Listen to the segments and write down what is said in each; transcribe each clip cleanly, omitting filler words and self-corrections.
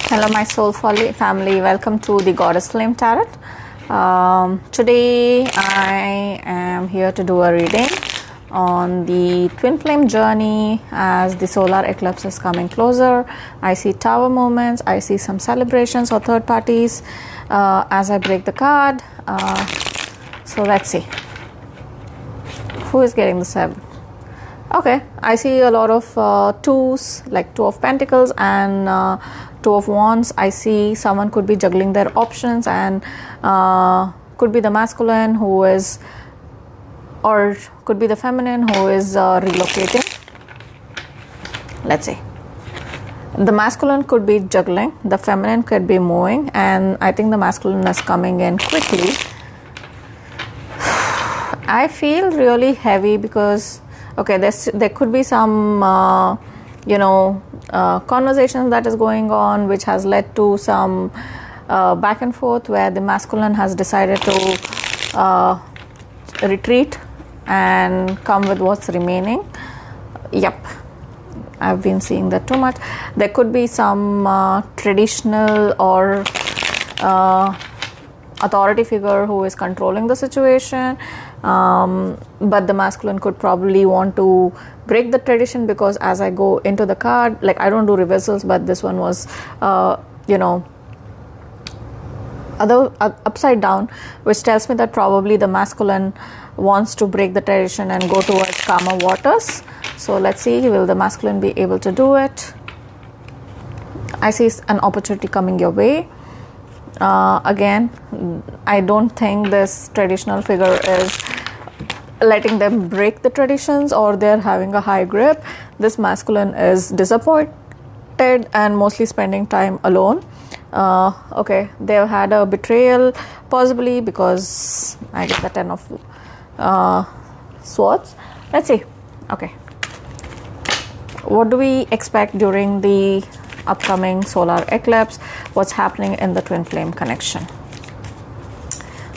Hello, my soul family. Welcome to the Goddess Flame Tarot. Today, I am here to do a reading on the twin flame journey as the solar eclipse is coming closer. I see tower movements. I see some celebrations or third parties as I break the card. So let's see. Who is getting the 7? Okay, I see a lot of twos, like 2 of Pentacles and 2 of Wands. I see someone could be juggling their options and could be the masculine who is, or could be the feminine who is relocating. Let's see. The masculine could be juggling, the feminine could be moving, and I think the masculine is coming in quickly. I feel really heavy because okay, there could be some conversations that is going on, which has led to some back and forth where the masculine has decided to retreat and come with what's remaining. Yep, I've been seeing that too much. There could be some traditional or authority figure who is controlling the situation, but the masculine could probably want to break the tradition, because as I go into the card, like I don't do reversals, but this one was upside down, which tells me that probably the masculine wants to break the tradition and go towards calmer waters. So let's see, will the masculine be able to do it? I see an opportunity coming your way. Again, I don't think this traditional figure is letting them break the traditions, or they're having a high grip. This masculine is disappointed and mostly spending time alone. Okay, they've had a betrayal, possibly, because I get the 10 of swords. Let's see. Okay, what do we expect during the upcoming solar eclipse? What's happening in the twin flame connection?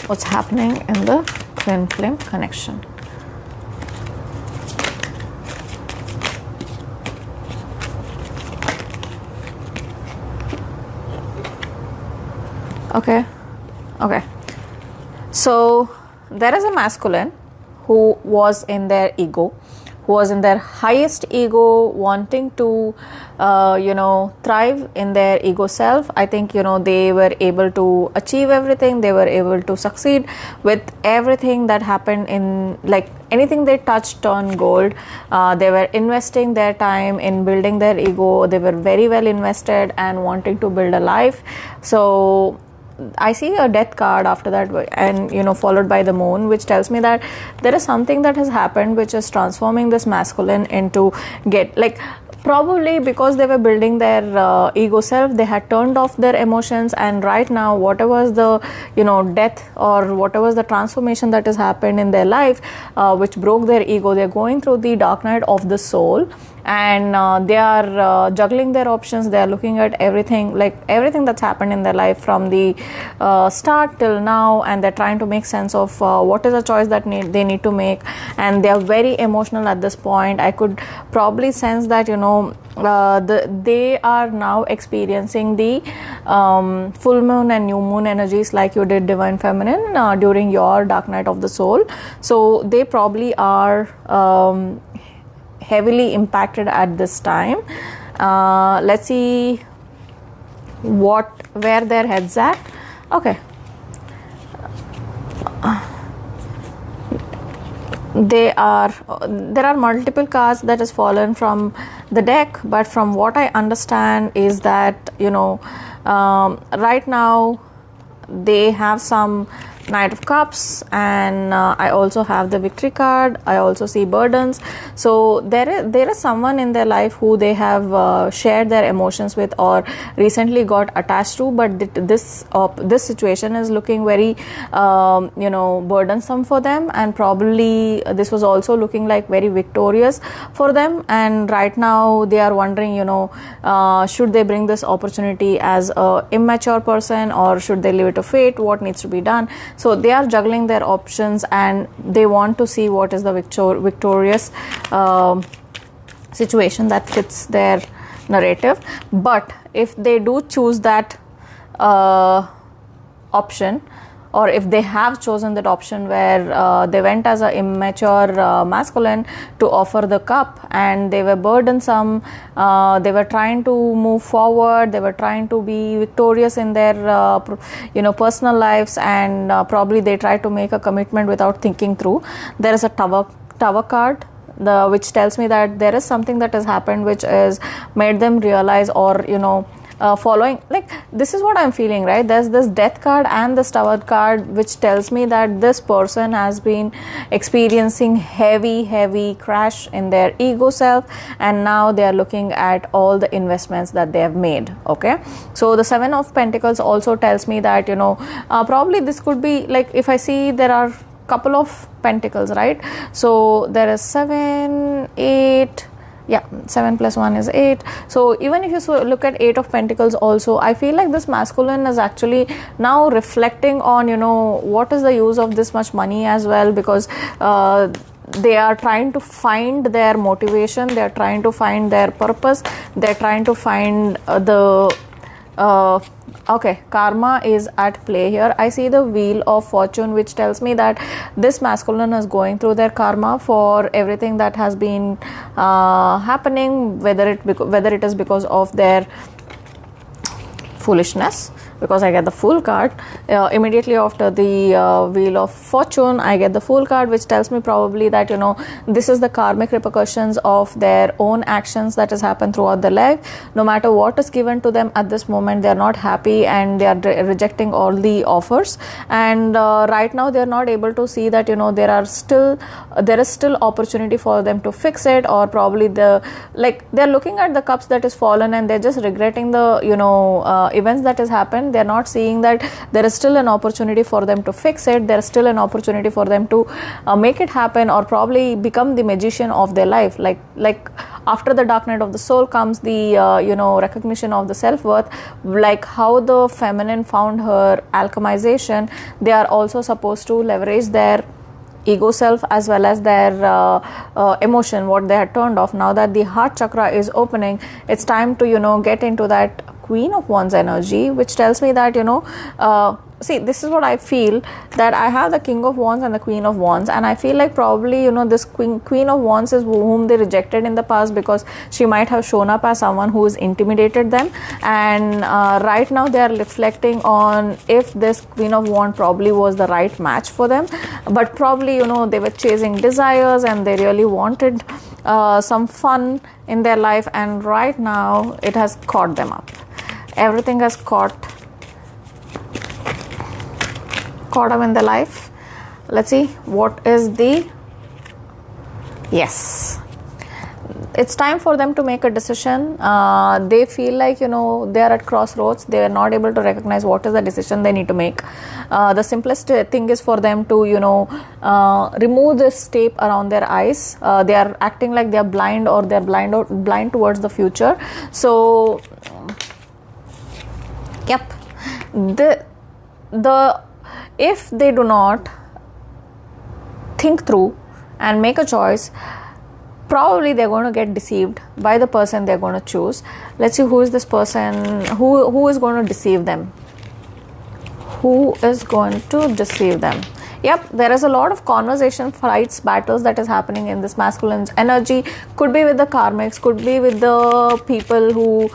What's happening in the twin flame connection? Okay, so there is a masculine who was in their ego, who was in their highest ego, wanting to thrive in their ego self. I think they were able to achieve everything. They were able to succeed with everything that happened in, like, anything they touched turned gold. They were investing their time in building their ego. They were very well invested and wanting to build a life. So I see a death card after that, and followed by the moon, which tells me that there is something that has happened which is transforming this masculine into probably because they were building their ego self, they had turned off their emotions, and right now whatever was the death or whatever was the transformation that has happened in their life, which broke their ego, they're going through the dark night of the soul, and they are juggling their options. They are looking at everything that's happened in their life from the start till now, and they're trying to make sense of what is a choice that they need to make, and they are very emotional at this point. I could probably sense that they are now experiencing the full moon and new moon energies, like you did Divine Feminine during your dark night of the soul. So they probably are heavily impacted at this time. Let's see where their heads at. Okay, there are multiple cards that has fallen from the deck, but from what I understand is that right now they have some Knight of Cups, and I also have the Victory card. I also see burdens. So there is someone in their life who they have shared their emotions with or recently got attached to, but this situation is looking very burdensome for them, and probably this was also looking like very victorious for them, and right now they are wondering should they bring this opportunity as a immature person, or should they leave it to fate? What needs to be done? So they are juggling their options, and they want to see what is the victorious situation that fits their narrative. But if they do choose that option, or if they have chosen that option where they went as an immature masculine to offer the cup, and they were burdensome, they were trying to move forward, they were trying to be victorious in their personal lives, and probably they tried to make a commitment without thinking through. There is a tower card, which tells me that there is something that has happened which has made them realize, or following, like, this is what I'm feeling, right? There's this death card and this tower card, which tells me that this person has been experiencing heavy crash in their ego self, and now they are looking at all the investments that they have made. Okay, so the 7 of Pentacles also tells me that probably this could be, like, if I see there are couple of pentacles, right? So there is 7, 8. Yeah, 7 plus 1 is 8. So even if you look at 8 of Pentacles also, I feel like this masculine is actually now reflecting on, what is the use of this much money as well, because they are trying to find their motivation, they are trying to find their purpose, they are trying to find okay, karma is at play here. I see the Wheel of Fortune, which tells me that this masculine is going through their karma for everything that has been happening, whether it is because of their foolishness, because I get the Fool card. Immediately after the Wheel of Fortune, I get the Fool card, which tells me probably that this is the karmic repercussions of their own actions that has happened throughout their life. No matter what is given to them at this moment, they are not happy, and they are rejecting all the offers, and right now they are not able to see that there is still opportunity for them to fix it, or probably they are looking at the cups that is fallen, and they're just regretting the events that has happened. They're not seeing that there is still an opportunity for them to fix it, there's still an opportunity for them to make it happen, or probably become the magician of their life. Like after the dark night of the soul comes the recognition of the self-worth, like how the feminine found her alchemization. They are also supposed to leverage their ego self as well as their emotion, what they had turned off. Now that the heart chakra is opening, it's time to get into that Queen of Wands energy, which tells me that see, this is what I feel, that I have the King of Wands and the Queen of Wands, and I feel like probably this Queen of Wands is whom they rejected in the past, because she might have shown up as someone who has intimidated them, and right now they are reflecting on if this Queen of Wands probably was the right match for them, but probably they were chasing desires and they really wanted some fun in their life, and right now it has caught them up. Everything has caught up in their life. Let's see what is the yes. It's time for them to make a decision. They feel like they are at crossroads. They are not able to recognize what is the decision they need to make. The simplest thing is for them to remove this tape around their eyes. They are acting like they are blind, or they are blind towards the future. So yep, the if they do not think through and make a choice, probably they're going to get deceived by the person they're going to choose. Let's see who is this person, who is going to deceive them. Who is going to deceive them? Yep, there is a lot of conversation, fights, battles that is happening in this masculine energy. Could be with the karmics, could be with the people who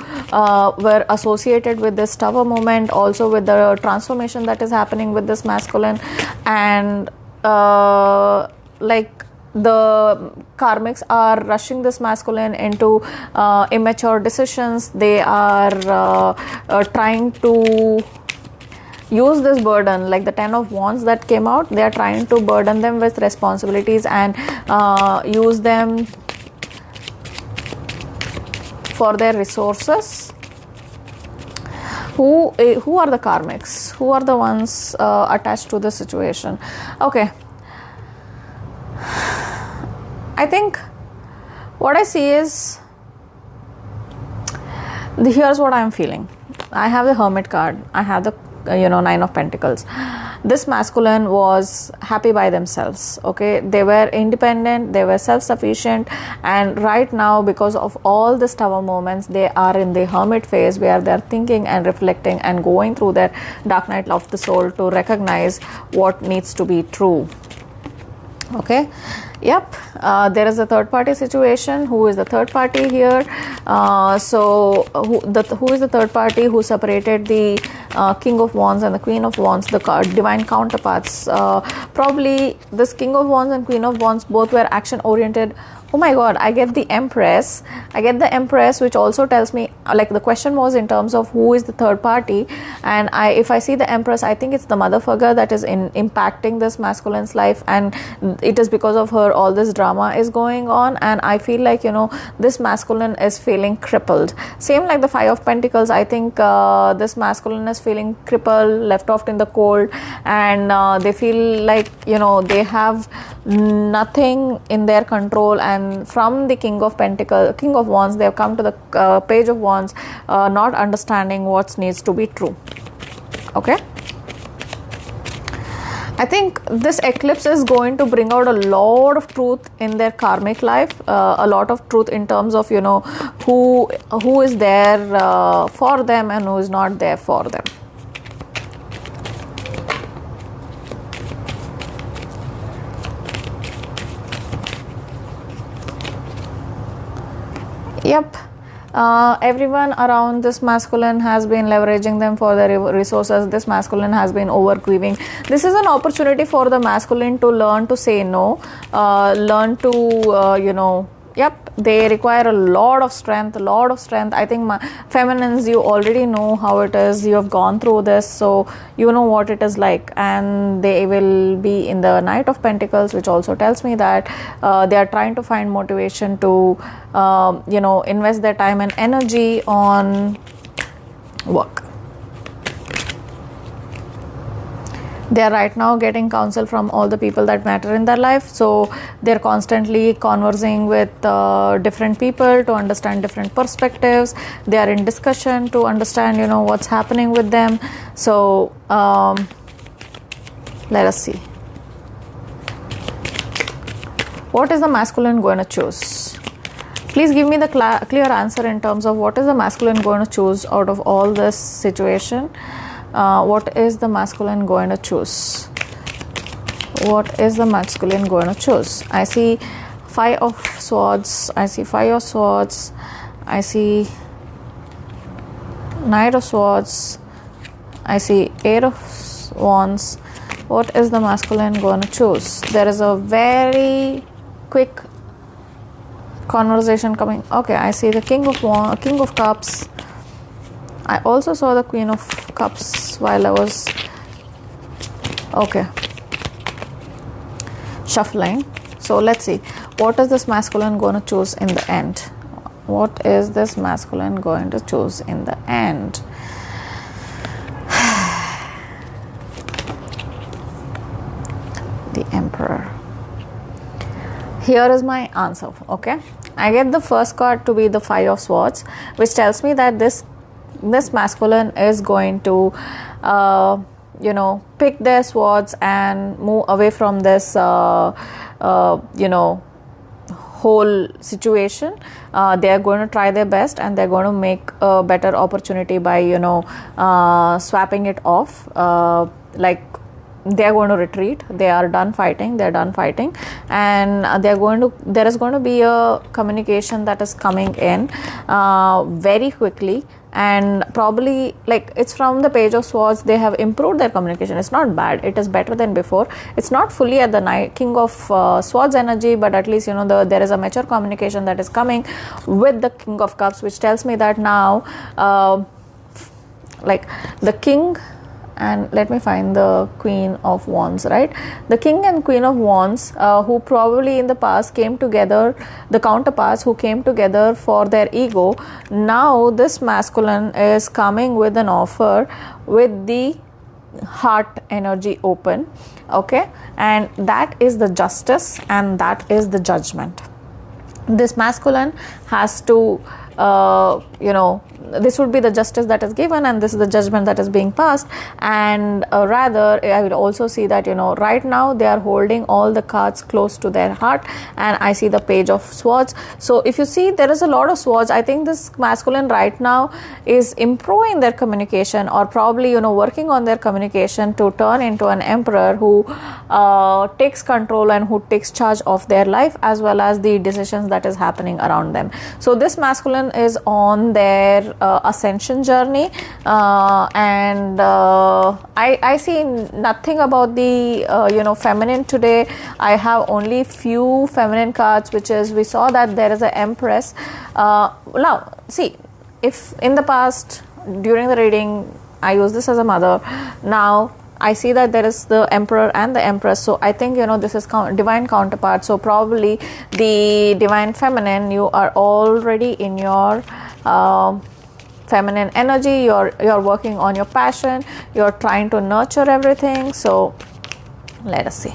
were associated with this tower moment, also with the transformation that is happening with this masculine, and like the karmics are rushing this masculine into immature decisions. They are trying to use this burden, like the 10 of Wands that came out. They are trying to burden them with responsibilities and use them for their resources. Who are the karmics? Who are the ones attached to the situation? Okay, I think what I see is here's what I'm feeling. I have the Hermit card, I have the 9 of Pentacles. this masculine was happy by themselves. Okay, they were independent, they were self-sufficient, and right now, because of all the tower moments, they are in the hermit phase where they are thinking and reflecting and going through their dark night of the soul to recognize what needs to be true. Okay, yep. There is a third party situation. Who is the third party here? Who is the third party who separated the King of Wands and the Queen of Wands, the divine counterparts? Probably this King of Wands and Queen of Wands both were action oriented. Oh my god, I get the Empress. I get the Empress, which also tells me, like, the question was in terms of who is the third party, and if I see the Empress, I think it's the motherfucker that is impacting this masculine's life, and it is because of her all this drama is going on, and I feel like, this masculine is feeling crippled. Same like the Five of Pentacles, I think this masculine is feeling crippled, left off in the cold, and they feel like, they have nothing in their control, and from the King of Wands, they have come to the Page of Wands, not understanding what needs to be true. Okay, I think this eclipse is going to bring out a lot of truth in their karmic life, a lot of truth in terms of, who is there for them and who is not there for them. Yep. Everyone around this masculine has been leveraging them for their resources. This masculine has been over grieving. This is an opportunity for the masculine to learn to say no, learn to they require a lot of strength. I think feminines, you already know how it is. You have gone through this, so you know what it is like, and they will be in the Knight of Pentacles, which also tells me that they are trying to find motivation to invest their time and energy on work. They are right now getting counsel from all the people that matter in their life, so they're constantly conversing with different people to understand different perspectives. They are in discussion to understand what's happening with them. So let us see, what is the masculine going to choose? Please give me the clear answer in terms of what is the masculine going to choose out of all this situation. What is the masculine going to choose? What is the masculine going to choose? I see Five of Swords. I see Five of Swords. I see Knight of Swords. I see Eight of Wands. What is the masculine going to choose? There is a very quick conversation coming. Okay, I see the King of Cups. I also saw the Queen of Cups while I was shuffling. So let's see, what is this masculine going to choose in the end? What is this masculine going to choose in the end? The Emperor. Here is my answer. Okay, I get the first card to be the Five of Swords, which tells me that this masculine is going to pick their swords and move away from this whole situation. They are going to try their best, and they're going to make a better opportunity by swapping it off, they are going to retreat. They are done fighting, and there is going to be a communication that is coming in very quickly, and probably, like, it's from the Page of Swords. They have improved their communication. It's not bad, it is better than before. It's not fully at the King of Swords energy, but at least there is a mature communication that is coming with the King of Cups, which tells me that now the king, and let me find the Queen of Wands, right? The King and Queen of Wands, who probably in the past came together, the counterparts who came together for their ego. Now this masculine is coming with an offer with the heart energy open. Okay, and that is the justice, and that is the judgment. This masculine has to this would be the justice that is given, and this is the judgment that is being passed. And rather, I will also see that, right now they are holding all the cards close to their heart, and I see the page of swords. So if you see, there is a lot of swords. I think this masculine right now is improving their communication, or probably working on their communication to turn into an emperor who takes control and who takes charge of their life as well as the decisions that is happening around them. So this masculine is on their ascension journey, and I see nothing about the feminine today. I have only few feminine cards, which is, we saw that there is an empress. Now see, if in the past during the reading I use this as a mother, now I see that there is the emperor and the empress. So I think this is divine counterpart. So probably the divine feminine, you are already in your feminine energy. You're working on your passion. You're trying to nurture everything. So let us see.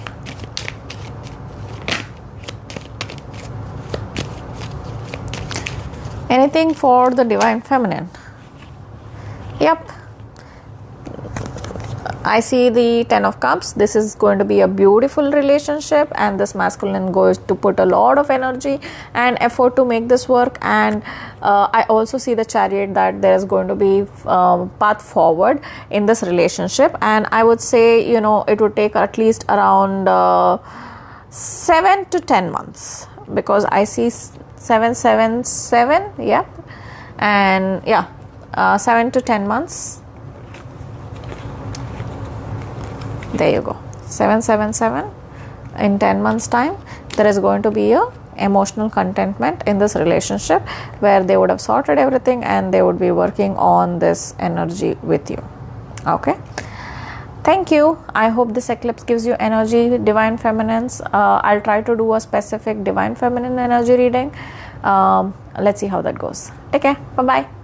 Anything for the divine feminine? Yep. I see the 10 of cups. This is going to be a beautiful relationship, and this masculine goes to put a lot of energy and effort to make this work. And I also see the chariot, that there is going to be path forward in this relationship. And I would say it would take at least around 7 to 10 months, because I see 777. Yep. And 7 to 10 months. There you go, 777. In 10 months time, there is going to be a emotional contentment in this relationship, where they would have sorted everything and they would be working on this energy with you. Okay, thank you. I hope this eclipse gives you energy, divine feminines. I'll try to do a specific divine feminine energy reading. Let's see how that goes. Take care. Bye bye.